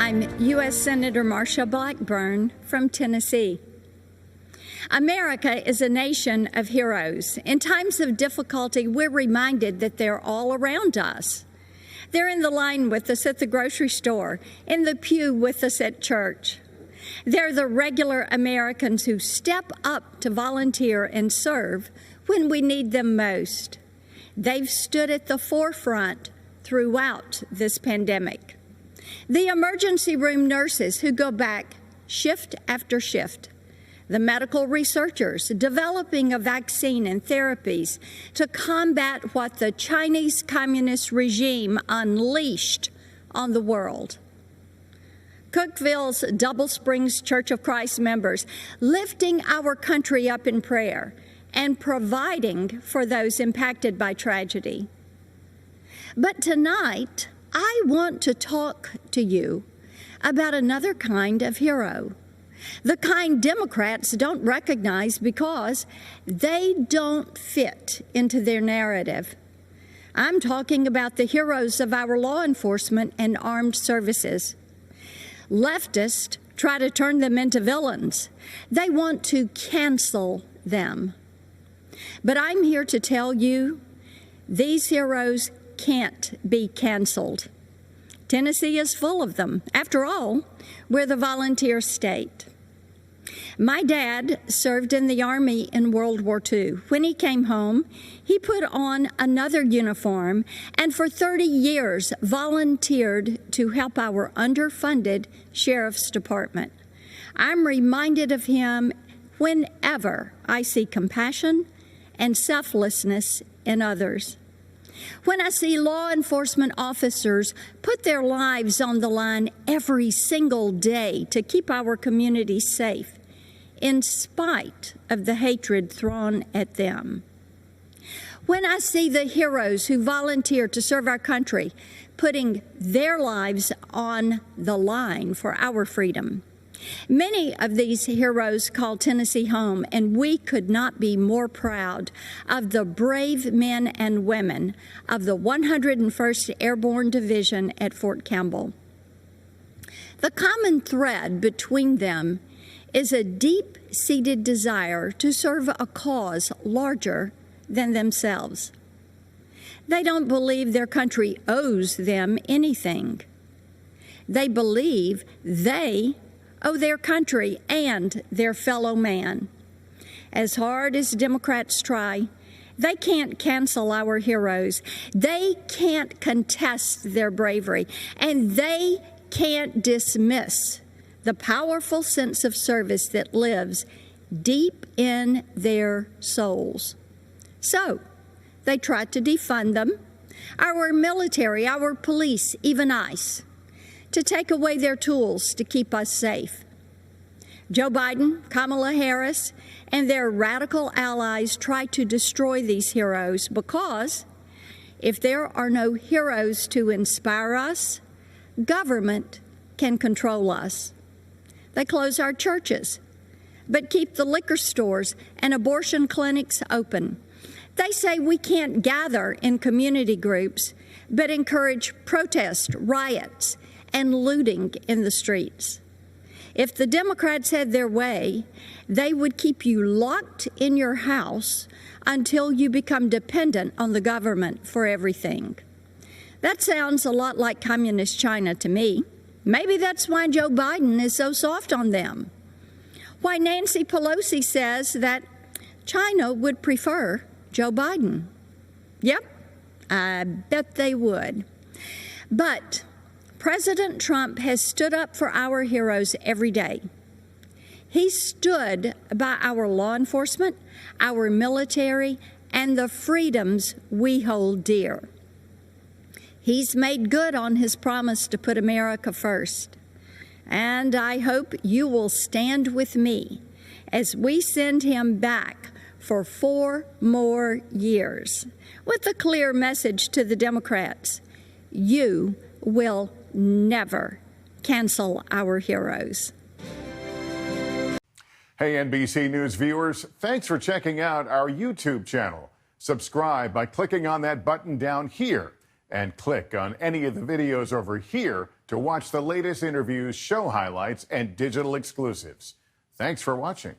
I'm U.S. Senator Marsha Blackburn from Tennessee. America is a nation of heroes. In times of difficulty, we're reminded that they're all around us. They're in the line with us at the grocery store, in the pew with us at church. They're the regular Americans who step up to volunteer and serve when we need them most. They've stood at the forefront throughout this pandemic. The emergency room nurses who go back shift after shift. The medical researchers developing a vaccine and therapies to combat what the Chinese Communist regime unleashed on the world. Cookeville's Double Springs Church of Christ members lifting our country up in prayer and providing for those impacted by tragedy. But tonight, I want to talk to you about another kind of hero. The kind Democrats don't recognize because they don't fit into their narrative. I'm talking about the heroes of our law enforcement and armed services. Leftists try to turn them into villains. They want to cancel them. But I'm here to tell you, these heroes can't be canceled. Tennessee is full of them. After all, we're the volunteer state. My dad served in the Army in World War II. When he came home, he put on another uniform and for 30 years volunteered to help our underfunded Sheriff's Department. I'm reminded of him whenever I see compassion and selflessness in others. When I see law enforcement officers put their lives on the line every single day to keep our community safe, in spite of the hatred thrown at them. When I see the heroes who volunteer to serve our country, putting their lives on the line for our freedom. Many of these heroes call Tennessee home, and we could not be more proud of the brave men and women of the 101st Airborne Division at Fort Campbell. The common thread between them is a deep-seated desire to serve a cause larger than themselves. They don't believe their country owes them anything. They believe they owe their country and their fellow man. As hard as Democrats try, they can't cancel our heroes. They can't contest their bravery, and they can't dismiss the powerful sense of service that lives deep in their souls. So, they try to defund them, our military, our police, even ICE, to take away their tools to keep us safe. Joe Biden, Kamala Harris, and their radical allies try to destroy these heroes because if there are no heroes to inspire us, government can control us. They close our churches, but keep the liquor stores and abortion clinics open. They say we can't gather in community groups, but encourage protest, riots, and looting in the streets. If the Democrats had their way, they would keep you locked in your house until you become dependent on the government for everything. That sounds a lot like communist China to me. Maybe that's why Joe Biden is so soft on them. Why Nancy Pelosi says that China would prefer Joe Biden. Yep, I bet they would. But President Trump has stood up for our heroes every day. He stood by our law enforcement, our military, and the freedoms we hold dear. He's made good on his promise to put America first. And I hope you will stand with me as we send him back for 4 more years with a clear message to the Democrats. You will never cancel our heroes. Hey, NBC News viewers, thanks for checking out our YouTube channel. Subscribe by clicking on that button down here. And click on any of the videos over here to watch the latest interviews, show highlights, and digital exclusives. Thanks for watching.